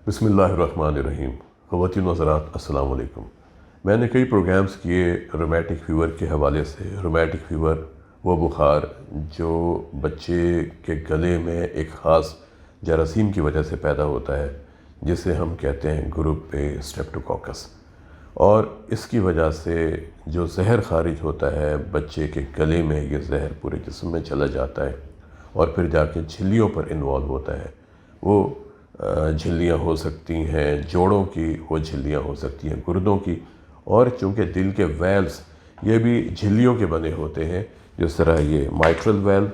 بسم اللہ الرحمن الرحیم۔ خواتین و حضرات السلام علیکم۔ میں نے کئی پروگرامز کیے رومیٹک فیور کے حوالے سے۔ رومیٹک فیور وہ بخار جو بچے کے گلے میں ایک خاص جراثیم کی وجہ سے پیدا ہوتا ہے، جسے ہم کہتے ہیں گروپ اے اسٹریپٹوکوکس، اور اس کی وجہ سے جو زہر خارج ہوتا ہے بچے کے گلے میں، یہ زہر پورے جسم میں چلا جاتا ہے اور پھر جا کے جھلیوں پر انوالو ہوتا ہے۔ وہ جھلیاں ہو سکتی ہیں جوڑوں کی، وہ جھلیاں ہو سکتی ہیں گردوں کی، اور چونکہ دل کے ویلز یہ بھی جھلیوں کے بنے ہوتے ہیں، جس طرح یہ مائٹرل ویل،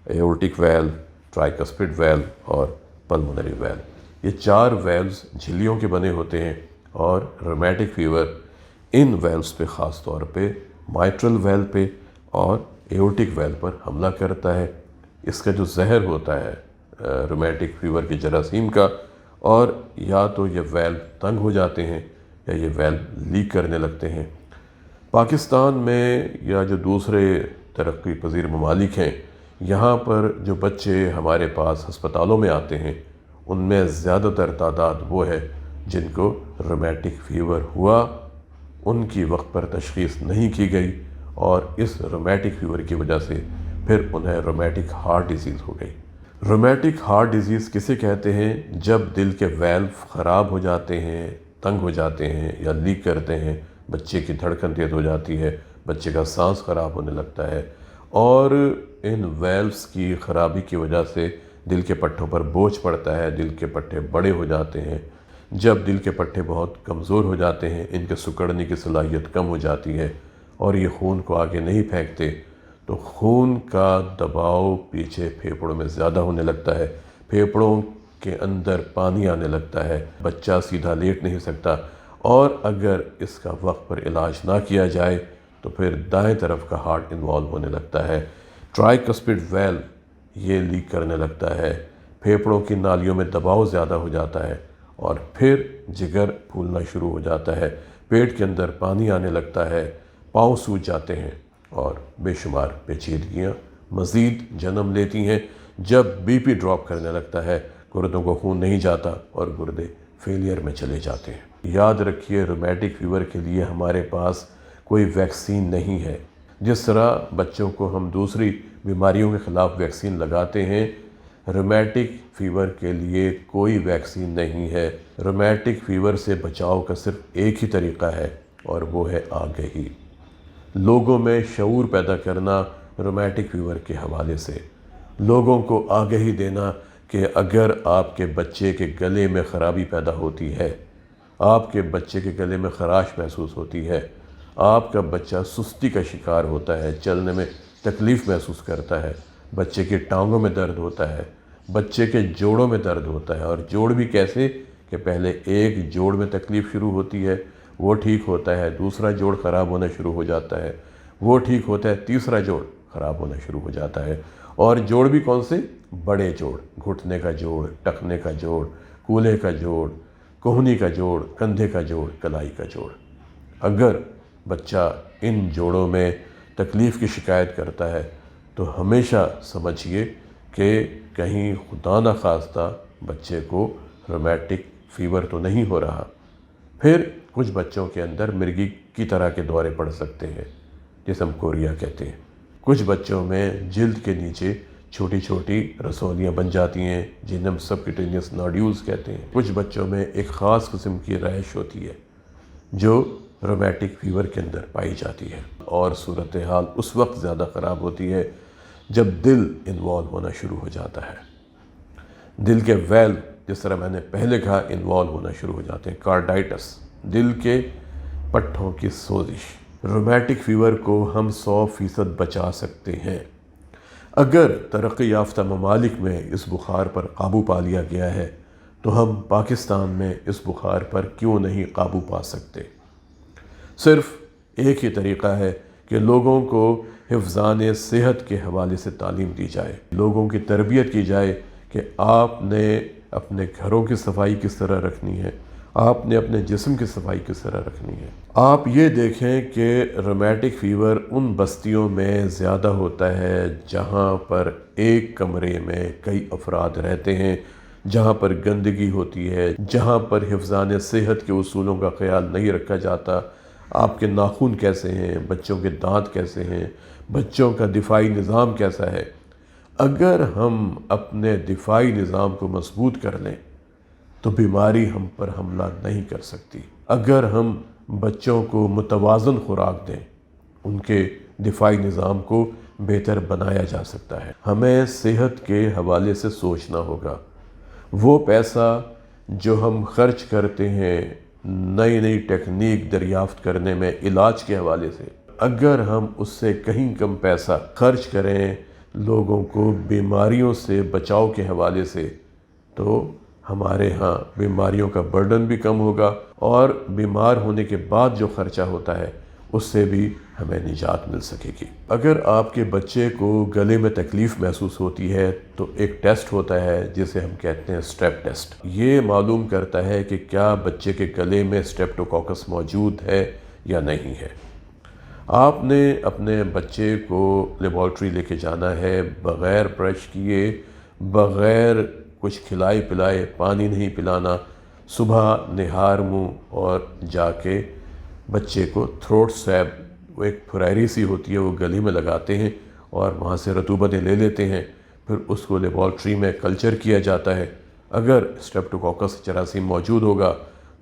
ایورٹک ویل، ٹرائیکسپڈ ویل اور پلمونری ویل، یہ چار ویلز جھلیوں کے بنے ہوتے ہیں، اور رومیٹک فیور ان ویلز پہ خاص طور پہ مائٹرل ویل پہ اور ایورٹک ویل پر حملہ کرتا ہے۔ اس کا جو زہر ہوتا ہے رومیٹک فیور کے جراثیم کا، اور یا تو یہ ویل تنگ ہو جاتے ہیں یا یہ ویل لیک کرنے لگتے ہیں۔ پاکستان میں یا جو دوسرے ترقی پذیر ممالک ہیں، یہاں پر جو بچے ہمارے پاس ہسپتالوں میں آتے ہیں، ان میں زیادہ تر تعداد وہ ہے جن کو رومیٹک فیور ہوا، ان کی وقت پر تشخیص نہیں کی گئی، اور اس رومیٹک فیور کی وجہ سے پھر انہیں رومیٹک ہارٹ ڈیزیز ہو گئی۔ رومیٹک ہارٹ ڈیزیز کسے کہتے ہیں؟ جب دل کے ویلو خراب ہو جاتے ہیں، تنگ ہو جاتے ہیں یا لیک کرتے ہیں، بچے کی دھڑکن تیز ہو جاتی ہے، بچے کا سانس خراب ہونے لگتا ہے، اور ان ویلوز کی خرابی کی وجہ سے دل کے پٹھوں پر بوجھ پڑتا ہے، دل کے پٹھے بڑے ہو جاتے ہیں۔ جب دل کے پٹھے بہت کمزور ہو جاتے ہیں، ان کے سکڑنے کی صلاحیت کم ہو جاتی ہے اور یہ خون کو آگے نہیں پھینکتے، تو خون کا دباؤ پیچھے پھیپھڑوں میں زیادہ ہونے لگتا ہے، پھیپھڑوں کے اندر پانی آنے لگتا ہے، بچہ سیدھا لیٹ نہیں سکتا، اور اگر اس کا وقت پر علاج نہ کیا جائے تو پھر دائیں طرف کا ہارٹ انوالو ہونے لگتا ہے، ٹرائیکسپڈ ویل یہ لیک کرنے لگتا ہے، پھیپھڑوں کی نالیوں میں دباؤ زیادہ ہو جاتا ہے، اور پھر جگر پھولنا شروع ہو جاتا ہے، پیٹ کے اندر پانی آنے لگتا ہے، پاؤں سوج جاتے ہیں، اور بے شمار پیچیدگیاں مزید جنم لیتی ہیں۔ جب بی پی ڈراپ کرنے لگتا ہے، گردوں کو خون نہیں جاتا اور گردے فیلئر میں چلے جاتے ہیں۔ یاد رکھیے، رومیٹک فیور کے لیے ہمارے پاس کوئی ویکسین نہیں ہے۔ جس طرح بچوں کو ہم دوسری بیماریوں کے خلاف ویکسین لگاتے ہیں، رومیٹک فیور کے لیے کوئی ویکسین نہیں ہے۔ رومیٹک فیور سے بچاؤ کا صرف ایک ہی طریقہ ہے، اور وہ ہے آگہی۔ لوگوں میں شعور پیدا کرنا رومیٹک فیور کے حوالے سے، لوگوں کو آگہی دینا کہ اگر آپ کے بچے کے گلے میں خرابی پیدا ہوتی ہے، آپ کے بچے کے گلے میں خراش محسوس ہوتی ہے، آپ کا بچہ سستی کا شکار ہوتا ہے، چلنے میں تکلیف محسوس کرتا ہے، بچے کی ٹانگوں میں درد ہوتا ہے، بچے کے جوڑوں میں درد ہوتا ہے، اور جوڑ بھی کیسے کہ پہلے ایک جوڑ میں تکلیف شروع ہوتی ہے، وہ ٹھیک ہوتا ہے، دوسرا جوڑ خراب ہونا شروع ہو جاتا ہے، وہ ٹھیک ہوتا ہے، تیسرا جوڑ خراب ہونا شروع ہو جاتا ہے، اور جوڑ بھی کون سے؟ بڑے جوڑ، گھٹنے کا جوڑ، ٹخنے کا جوڑ، کولے کا جوڑ، کوہنی کا جوڑ، کندھے کا جوڑ، کلائی کا جوڑ۔ اگر بچہ ان جوڑوں میں تکلیف کی شکایت کرتا ہے تو ہمیشہ سمجھیے کہ کہیں خدا نخواستہ بچے کو رومیٹک فیور تو نہیں ہو رہا۔ پھر کچھ بچوں کے اندر مرگی کی طرح کے دورے پڑ سکتے ہیں، جسے ہم کوریا کہتے ہیں۔ کچھ بچوں میں جلد کے نیچے چھوٹی چھوٹی رسولیاں بن جاتی ہیں، جنہیں ہم سبکیوٹینیس نوڈیولز کہتے ہیں۔ کچھ بچوں میں ایک خاص قسم کی رہش ہوتی ہے جو رومیٹک فیور کے اندر پائی جاتی ہے، اور صورتحال اس وقت زیادہ خراب ہوتی ہے جب دل انوالو ہونا شروع ہو جاتا ہے۔ دل کے ویل، جس طرح میں نے پہلے کہا، انوالو ہونا شروع ہو جاتے ہیں۔ کارڈائٹس، دل کے پٹھوں کی سوزش۔ رومیٹک فیور کو ہم 100% بچا سکتے ہیں۔ اگر ترقی یافتہ ممالک میں اس بخار پر قابو پا لیا گیا ہے تو ہم پاکستان میں اس بخار پر کیوں نہیں قابو پا سکتے؟ صرف ایک ہی طریقہ ہے کہ لوگوں کو حفظان صحت کے حوالے سے تعلیم دی جائے، لوگوں کی تربیت کی جائے کہ آپ نے اپنے گھروں کی صفائی کس طرح رکھنی ہے، آپ نے اپنے جسم کی صفائی کس طرح رکھنی ہے۔ آپ یہ دیکھیں کہ رومیٹک فیور ان بستیوں میں زیادہ ہوتا ہے جہاں پر ایک کمرے میں کئی افراد رہتے ہیں، جہاں پر گندگی ہوتی ہے، جہاں پر حفظان صحت کے اصولوں کا خیال نہیں رکھا جاتا، آپ کے ناخن کیسے ہیں، بچوں کے دانت کیسے ہیں، بچوں کا دفاعی نظام کیسا ہے، اگر ہم اپنے دفاعی نظام کو مضبوط کر لیں تو بیماری ہم پر حملہ نہیں کر سکتی۔ اگر ہم بچوں کو متوازن خوراک دیں، ان کے دفاعی نظام کو بہتر بنایا جا سکتا ہے۔ ہمیں صحت کے حوالے سے سوچنا ہوگا۔ وہ پیسہ جو ہم خرچ کرتے ہیں نئی نئی ٹیکنیک دریافت کرنے میں علاج کے حوالے سے، اگر ہم اس سے کہیں کم پیسہ خرچ کریں لوگوں کو بیماریوں سے بچاؤ کے حوالے سے، تو ہمارے ہاں بیماریوں کا برڈن بھی کم ہوگا، اور بیمار ہونے کے بعد جو خرچہ ہوتا ہے اس سے بھی ہمیں نجات مل سکے گی۔ اگر آپ کے بچے کو گلے میں تکلیف محسوس ہوتی ہے تو ایک ٹیسٹ ہوتا ہے جسے ہم کہتے ہیں اسٹریپ ٹیسٹ۔ یہ معلوم کرتا ہے کہ کیا بچے کے گلے میں اسٹریپٹوکوکس موجود ہے یا نہیں ہے۔ آپ نے اپنے بچے کو لیبارٹری لے کے جانا ہے، بغیر برش کیے، بغیر کچھ کھلائے پلائے، پانی نہیں پلانا، صبح نہار منہ اور جا کے بچے کو تھروٹ سویب، وہ ایک پھرائری سی ہوتی ہے، وہ گلے میں لگاتے ہیں اور وہاں سے رطوبتیں لے لیتے ہیں، پھر اس کو لیبارٹری میں کلچر کیا جاتا ہے۔ اگر اسٹریپٹوکوکس جراثیم موجود ہوگا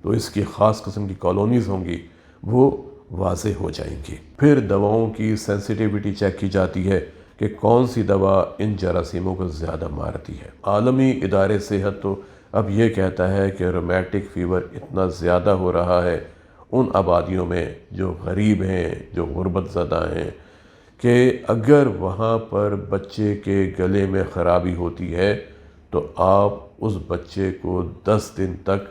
تو اس کی خاص قسم کی کالونیز ہوں گی، وہ واضح ہو جائیں گی۔ پھر دواؤں کی سینسیٹیوٹی چیک کی جاتی ہے کہ کون سی دوا ان جراثیموں کو زیادہ مارتی ہے۔ عالمی ادارے صحت تو اب یہ کہتا ہے کہ رومیٹک فیور اتنا زیادہ ہو رہا ہے ان آبادیوں میں جو غریب ہیں، جو غربت زدہ ہیں، کہ اگر وہاں پر بچے کے گلے میں خرابی ہوتی ہے تو آپ اس بچے کو 10 دن تک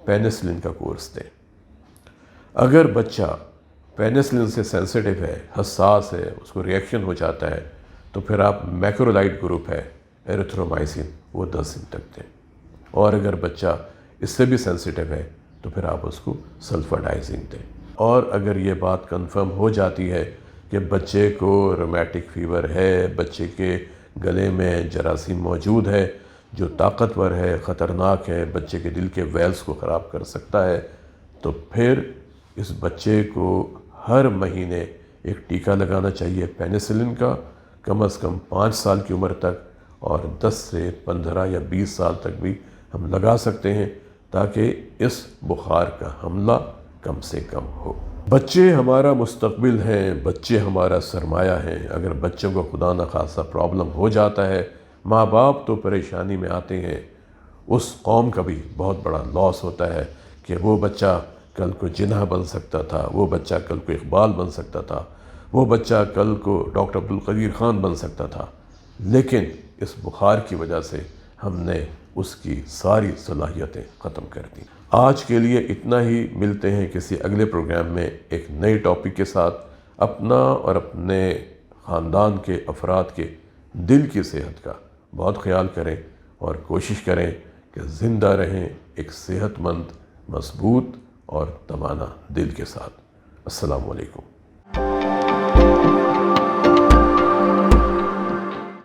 پینسلن کا کورس دیں۔ اگر بچہ پینسلن سے سینسیٹیو ہے، حساس ہے، اس کو ریئیکشن ہو جاتا ہے، تو پھر آپ میکرولائٹ گروپ ہے ایریتھرومائسن، وہ 10 دن تک دیں۔ اور اگر بچہ اس سے بھی سینسیٹیو ہے تو پھر آپ اس کو سلفاڈائزنگ دیں۔ اور اگر یہ بات کنفرم ہو جاتی ہے کہ بچے کو رومیٹک فیور ہے، بچے کے گلے میں جراثیم موجود ہے جو طاقتور ہے، خطرناک ہے، بچے کے دل کے ویلز کو خراب کر سکتا ہے، تو پھر اس بچے کو ہر مہینے ایک ٹیکہ لگانا چاہیے پینسلن کا، کم از کم 5 سال کی عمر تک، اور 10 سے 15 یا 20 سال تک بھی ہم لگا سکتے ہیں، تاکہ اس بخار کا حملہ کم سے کم ہو۔ بچے ہمارا مستقبل ہیں، بچے ہمارا سرمایہ ہیں۔ اگر بچوں کو خدا نخواستہ پرابلم ہو جاتا ہے، ماں باپ تو پریشانی میں آتے ہیں، اس قوم کا بھی بہت بڑا لاس ہوتا ہے کہ وہ بچہ کل کو جناح بن سکتا تھا، وہ بچہ کل کو اقبال بن سکتا تھا، وہ بچہ کل کو ڈاکٹر عبدالقدیر خان بن سکتا تھا، لیکن اس بخار کی وجہ سے ہم نے اس کی ساری صلاحیتیں ختم کر دیں۔ آج کے لیے اتنا ہی، ملتے ہیں کسی اگلے پروگرام میں ایک نئے ٹاپک کے ساتھ۔ اپنا اور اپنے خاندان کے افراد کے دل کی صحت کا بہت خیال کریں اور کوشش کریں کہ زندہ رہیں ایک صحت مند، مضبوط اور توانا دل کے ساتھ۔ السلام علیکم۔